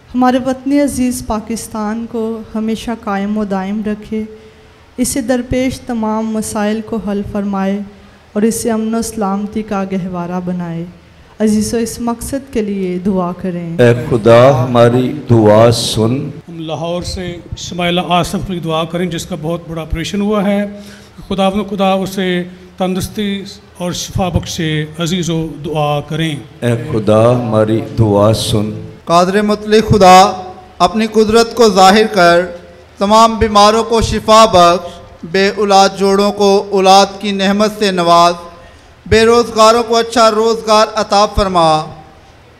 हमारे वतन अज़ीज़ पाकिस्तान को हमेशा कायम व दायम रखे, इसे दरपेश तमाम मसाइल को हल फरमाए और इसे अमन व सलामती का गहवारा बनाए। अजीज़ों, इस मकसद के लिए दुआ करें। ए खुदा हमारी दुआ सुन। हम लाहौर से इस्माइल आसफ की दुआ करें, जिसका बहुत बड़ा ऑपरेशन हुआ है। खुदा उसे तंदुरुस्ती और शिफा बख्शे। अजीज़ों, दुआ करें। ए खुदा हमारी दुआ सुन। कादिर मुतलक खुदा अपनी कुदरत को जाहिर कर तमाम बीमारों को शिफा बख्श बे औलाद जोड़ों को औलाद की नेमत से नवाज, बेरोज़गारों को अच्छा रोज़गार अता फरमा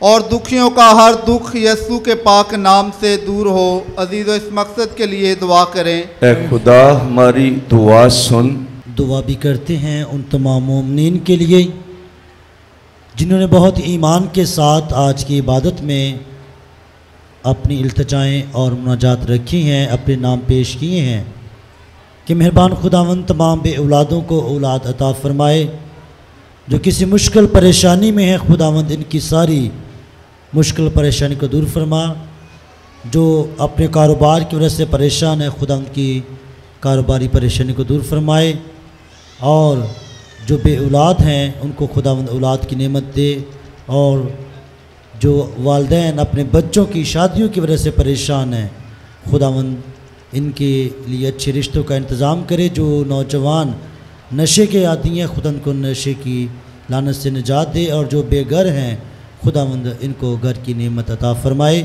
और दुखियों का हर दुख यस्सु के पाक नाम से दूर हो। अजीज़ो इस मकसद के लिए दुआ करें। ए खुदा हमारी दुआ सुन। दुआ भी करते हैं उन तमाम मोमिनीन के लिए जिन्होंने बहुत ईमान के साथ आज की इबादत में अपनी इल्तिजाएँ और मुनाजात रखी हैं, अपने नाम पेश किए हैं कि मेहरबान खुदावंद तमाम बे औलादों को औलाद अता फ़रमाए। जो किसी मुश्किल परेशानी में है खुदावंद इनकी सारी मुश्किल परेशानी को दूर फरमा। जो अपने कारोबार की वजह से परेशान है खुदावंद की कारोबारी परेशानी को दूर फरमाए। और जो बे औलाद हैं उनको खुदावंद औलाद की नेमत दे। और जो वालिदैन अपने बच्चों की शादियों की वजह से परेशान हैं खुदावंद इनके लिए अच्छे रिश्तों का इंतज़ाम करे। जो नौजवान नशे के आदी हैं खुदावंद को नशे की लानत से निजात दे। और जो बेघर हैं खुदावंद इनको घर की नेमत अता फ़रमाए।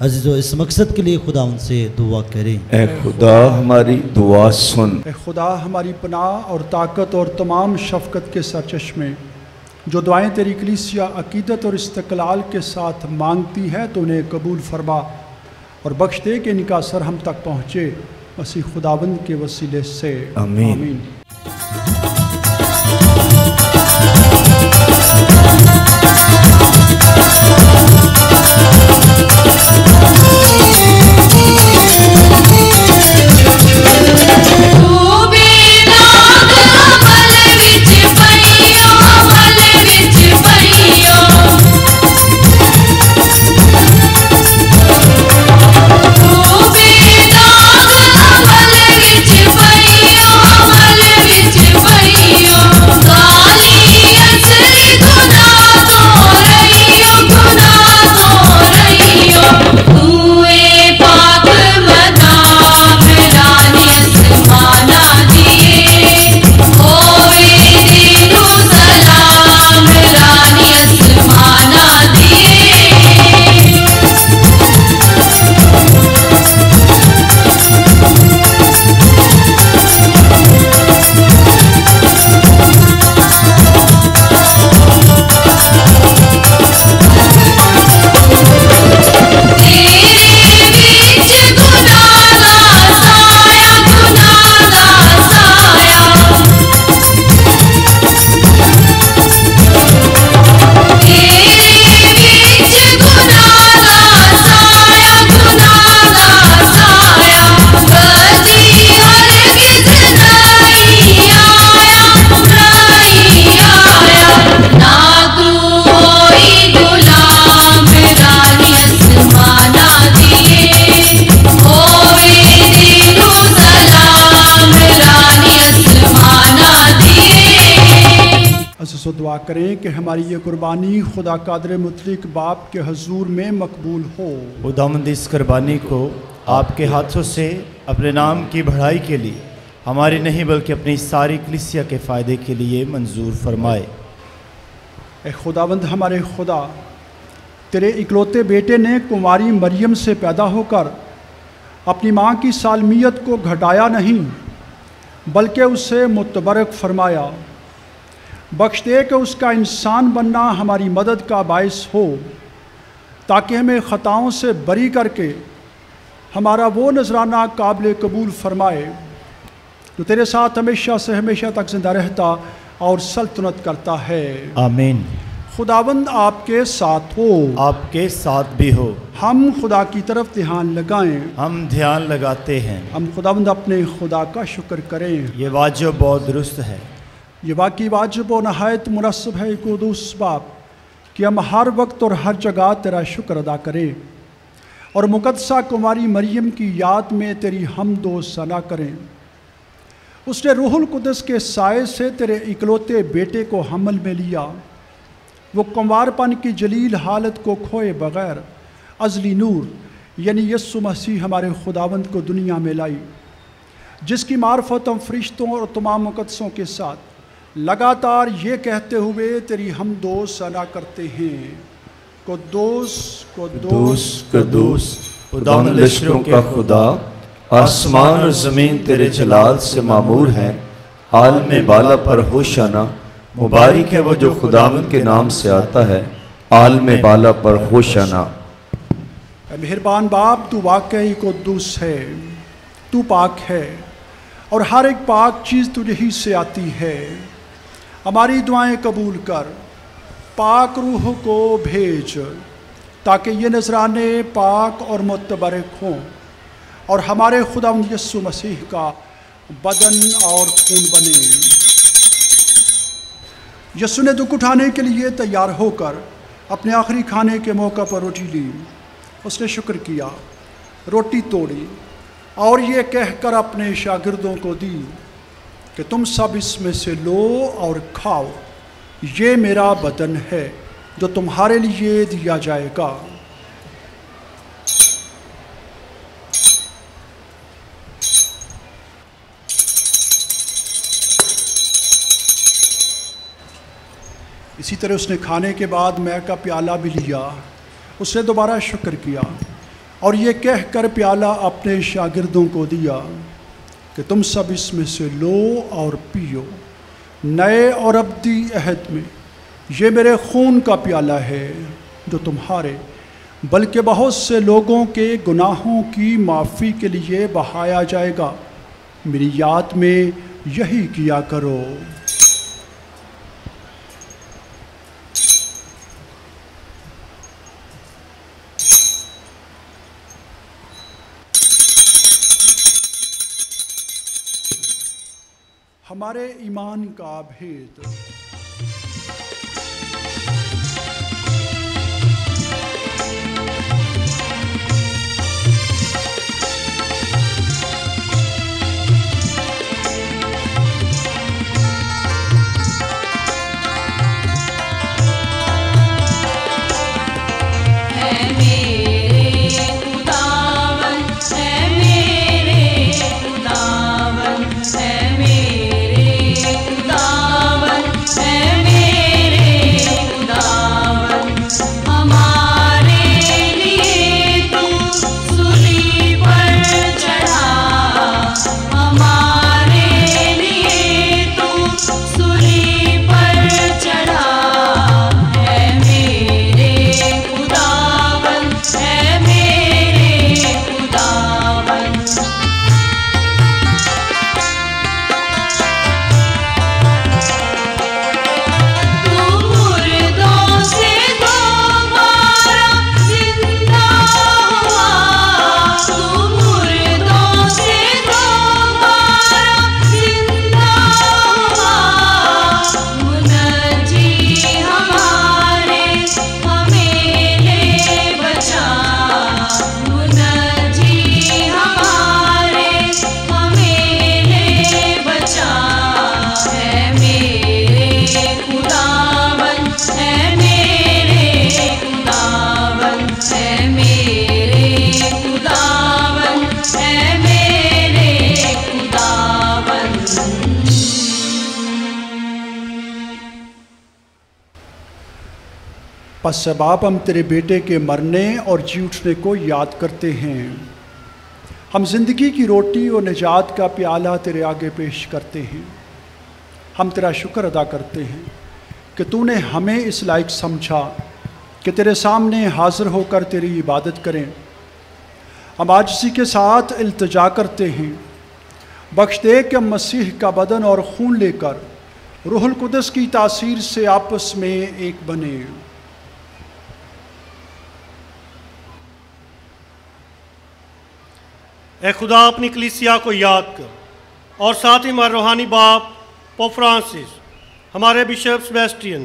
अज़ीज़ो इस मकसद के लिए खुदावंद से दुआ करें। ए खुदा हमारी दुआ सुन। ए खुदा हमारी पनाह और ताकत और तमाम शफ़क़त के सरचश्मे, जो दुआएं तेरी कलीसिया अकीदत और इस्तक़लाल के साथ मांगती है तो उन्हें कबूल फरमा और बख्श दे कि इनका असर हम तक पहुँचे। मसीह खुदावंद के वसीले से आमीन। आमीन। सो दुआ करें कि हमारी ये कुर्बानी खुदा कादर मुतलिक बाप के हजूर में मकबूल हो। खुदावंद इस कुर्बानी को आपके हाथों से अपने नाम की बढ़ाई के लिए हमारी नहीं बल्कि अपनी सारी कलीसिया के फ़ायदे के लिए मंजूर फरमाए। ए खुदावंद हमारे खुदा, तेरे इकलौते बेटे ने कुंवारी मरियम से पैदा होकर अपनी माँ की सालमियत को घटाया नहीं बल्कि उसे मुतबरक फरमाया। बख्श दे कि उसका इंसान बनना हमारी मदद का बायस हो ताकि हमें ख़ताओं से बरी करके हमारा वो नजराना काबिल कबूल फरमाए जो तेरे साथ हमेशा से हमेशा तक जिंदा रहता और सल्तनत करता है। आमीन। खुदावंद आपके साथ हो। आपके साथ भी हो। हम खुदा की तरफ ध्यान लगाएं। हम ध्यान लगाते हैं। हम खुदावंद अपने खुदा का शुक्र करें। ये वाजिब बहुत दुरुस्त है। ये वाकई वाजिब व नहायत मुनस्सिब है कुदूस बाप कि हम हर वक्त और हर जगह तेरा शुक्र अदा करें और मुकद्दसा कुमारी मरियम की याद में तेरी हमदो सना करें। उसने रूहुल कुदस के साए से तेरे इकलौते बेटे को हमल में लिया। वो कुंवारपन की जलील हालत को खोए बगैर अज़ली नूर यानी यस्सु मसीह हमारे खुदावंद को दुनिया में लाई, जिसकी मार्फत हम फरिश्तों और तमाम मुकद्दसों के साथ लगातार ये कहते हुए तेरी हमदो सना करते हैं, कुद्दूस कुद्दूस कुद्दूस खुदा लश्करों का खुदा, आसमान और ज़मीन तेरे जलाल से मामूर हैं, आल में बाला पर होशाना। मुबारक है वो जो खुदावंद के नाम से आता है, आल में बाला पर होशाना। मेहरबान बाप, तू वाकई कुद्दूस है, तू पाक है और हर एक पाक चीज़ तुझे ही से आती है। हमारी दुआएं कबूल कर, पाक रूह को भेज ताकि ये नजराने पाक और मुतबरक हों और हमारे खुदावंद यीशु मसीह का बदन और खून बने। यीशु ने दुख उठाने के लिए तैयार होकर अपने आखिरी खाने के मौका पर रोटी ली। उसने शुक्र किया, रोटी तोड़ी और ये कहकर अपने शागिर्दों को दी कि तुम सब इसमें से लो और खाओ, ये मेरा बदन है जो तुम्हारे लिए दिया जाएगा। इसी तरह उसने खाने के बाद मैं का प्याला भी लिया, उसने दोबारा शुक्र किया और ये कहकर प्याला अपने शागिर्दों को दिया कि तुम सब इसमें से लो और पियो, नए और अब्दी अहद में ये मेरे खून का प्याला है जो तुम्हारे बल्कि बहुत से लोगों के गुनाहों की माफ़ी के लिए बहाया जाएगा। मेरी याद में यही किया करो। हमारे ईमान का भेद। पस बाप, हम तेरे बेटे के मरने और जी उठने को याद करते हैं। हम जिंदगी की रोटी और निजात का प्याला तेरे आगे पेश करते हैं। हम तेरा शुक्र अदा करते हैं कि तूने हमें इस लायक समझा कि तेरे सामने हाजिर होकर तेरी इबादत करें। हम आज इसी के साथ इल्तिजा करते हैं, बख्श दे कि हम मसीह का बदन और खून लेकर रूहुल कुदस की तासीर से आपस में एक बने। ए खुदा, अपनी कलीसिया को याद कर और साथ ही हमारे रूहानी बाप पोप फ्रांसिस, हमारे बिशप सेबेस्टियन,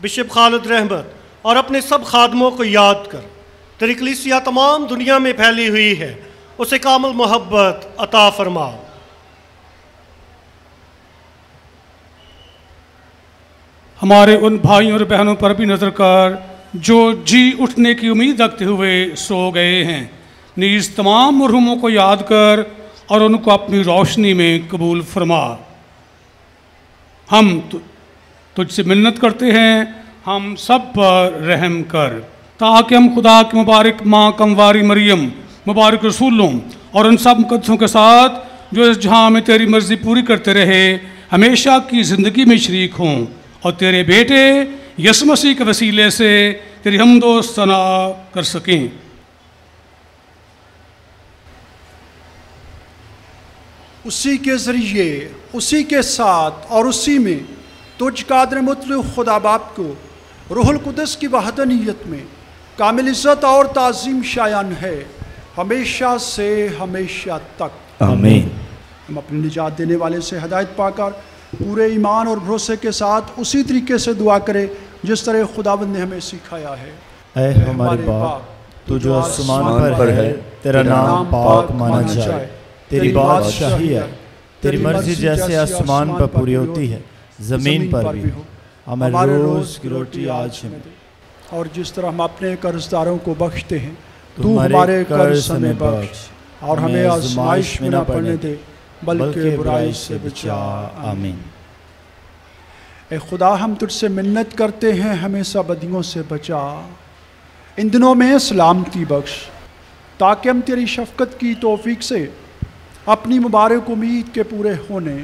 बिशप खालिद रहमत और अपने सब खादमों को याद कर। तेरी कलीसिया तमाम दुनिया में फैली हुई है, उसे कामिल मोहब्बत अता फरमाओ। हमारे उन भाइयों और बहनों पर भी नज़र कर जो जी उठने की उम्मीद रखते हुए सो गए हैं। नीज़ तमाम मरहूमों को याद कर और उनको अपनी रोशनी में कबूल फरमा। हम तुझसे मिन्नत करते हैं, हम सब पर रहम कर, ताकि हम खुदा की मुबारक माँ कमवारी मरियम मुबारक रसूलों और उन सब मुकद्दसों के साथ जो इस जहाँ में तेरी मर्जी पूरी करते रहे हमेशा की ज़िंदगी में शरीक हों और तेरे बेटे यीशु मसीह के वसीले से तेरी हम्दो सना कर सकें। उसी के ज़रिए, उसी के साथ और उसी में तुझ कादर मुतलक खुदा बाप को रूहुल कुदस की वहदनीयत में कामिल इज़्ज़त और ताज़ीम शायान है हमेशा से हमेशा तक। आमीन। हम अपनी निजात देने वाले से हिदायत पाकर पूरे ईमान और भरोसे के साथ उसी तरीके से दुआ करें जिस तरह खुदावंद ने हमें सिखाया है। ऐ हमारे बाप, तू जो आसमान पर है, तेरा नाम पाक माना जाए, तेरी बादशाही है, तेरी मर्जी जैसे आसमान पर पूरी होती है ज़मीन पर भी हो। हमारे रोज़ की रोटी आज हमें दे, और जिस तरह हम अपने कर्जदारों को बख्शते हैं तू हमारे कर्ज हमें बख्श, और हमें आज़माइश में न पड़ने दे बल्कि बुराई से बचा। आमीन। ए खुदा, हम तुझसे मिन्नत करते हैं हमें सब बदियों से बचा, इन दिनों में सलामती बख्श, ताकि हम तेरी शफ़क़त की तौफीक से अपनी मुबारक उम्मीद के पूरे होने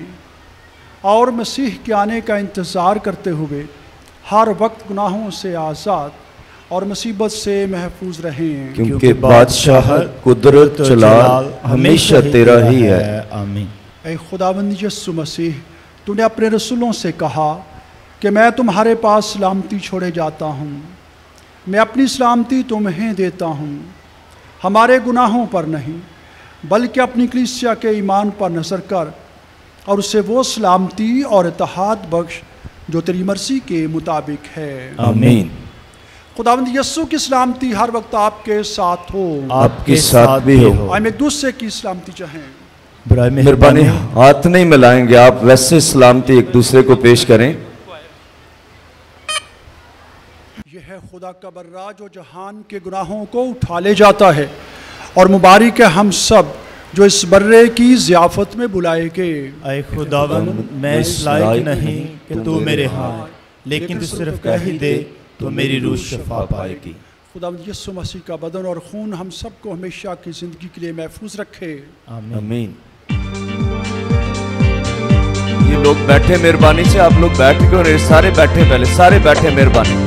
और मसीह के आने का इंतज़ार करते हुए हर वक्त गुनाहों से आज़ाद और मुसीबत से महफूज रहें, क्योंकि बादशाह कुदरत जलाल हमेशा तेरा ही है। आमीन। ऐ खुदावंद यीशु मसीह, तूने अपने रसूलों से कहा कि मैं तुम्हारे पास सलामती छोड़े जाता हूँ, मैं अपनी सलामती तुम्हें देता हूँ, हमारे गुनाहों पर नहीं बल्कि अपनी कलीसिया के ईमान पर नज़र कर और उसे वो सलामती और इत्तेहाद बख्श जो तेरी मर्जी के मुताबिक है। आमीन। खुदावंद यीशु की सलामती हर वक्त आपके साथ हो, आपके साथ भी हो। हम एक दूसरे की सलामती चाहें। मेहरबानी हाथ नहीं मिलाएंगे, आप वैसे सलामती एक दूसरे को पेश करें। यह है खुदा का बर्रा जो जहान के गुनाहों को उठा ले जाता है, और मुबारक है हम सब जो इस बर्रे की ज़ियाफ़त में बुलाए गए। ऐ खुदावंद, मैं इस लायक नहीं कि तू मेरे यहाँ, लेकिन तू सिर्फ कह ही दे तो मेरी रूह शफा पाएगी। खुदावंद यीशु मसीह का बदन और खून हम सबको हमेशा की ज़िंदगी के लिए महफूज रखे। आमीन। ये लोग बैठे, मेहरबानी से आप लोग बैठ के, सारे बैठे, पहले सारे बैठे, मेहरबानी।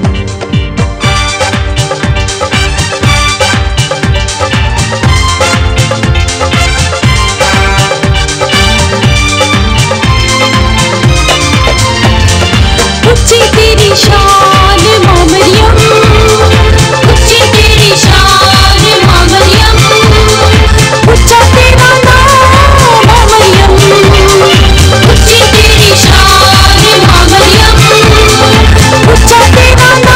ऊंची तेरी शान मां मरियम, ऊंची तेरी शान मां मरियम, ऊंचा तेरा नाम मां मरियम, ऊंची तेरी शान मां मरियम, ऊंचा तेरा नाम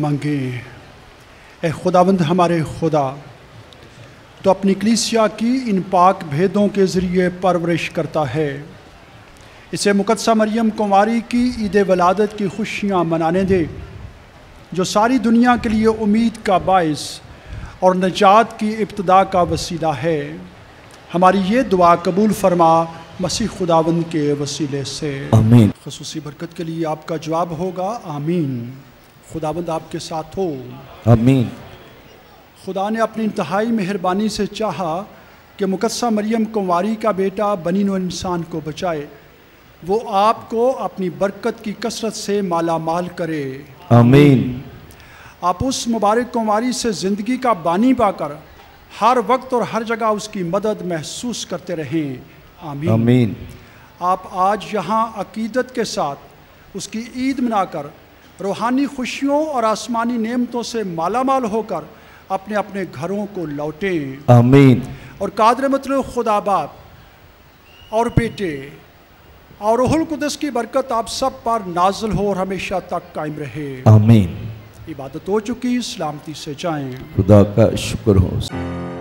मांगें। ए खुदावंद हमारे खुदा, तो अपनी कलीसिया की इन पाक भेदों के ज़रिए परवरिश करता है। इसे मुकद्दसा मरियम कुंवारी की ईद वलादत की खुशियाँ मनाने दे, जो सारी दुनिया के लिए उम्मीद का बाइस और नजात की इब्तदा का वसीला है। हमारी ये दुआ कबूल फरमा मसीह खुदावंद के वसीले से, आमीन। खुसूसी बरकत के लिए आपका जवाब होगा आमीन। खुदावंद आपके साथ हो, आमीन। खुदा ने अपनी इंतहाई मेहरबानी से चाहा कि मुकद्दसा मरियम कुंवारी का बेटा बनी नौ इंसान को बचाए। वो आपको अपनी बरकत की कसरत से माला माल करे, आमीन। आप उस मुबारक कुंवारी से ज़िंदगी का बानी पाकर हर वक्त और हर जगह उसकी मदद महसूस करते रहें, आमीन। आमीन। आप आज यहाँ अकीदत के साथ उसकी ईद मनाकर रूहानी खुशियों और आसमानी नेमतों से माला माल होकर अपने अपने घरों को लौटें, आमीन। और कादर मतलब खुदा बाप और बेटे और रूहुल कुदस की बरकत आप सब पर नाज़िल हो और हमेशा तक कायम रहे, आमीन। इबादत हो चुकी, सलामती से जाएं। खुदा का शुक्र हो।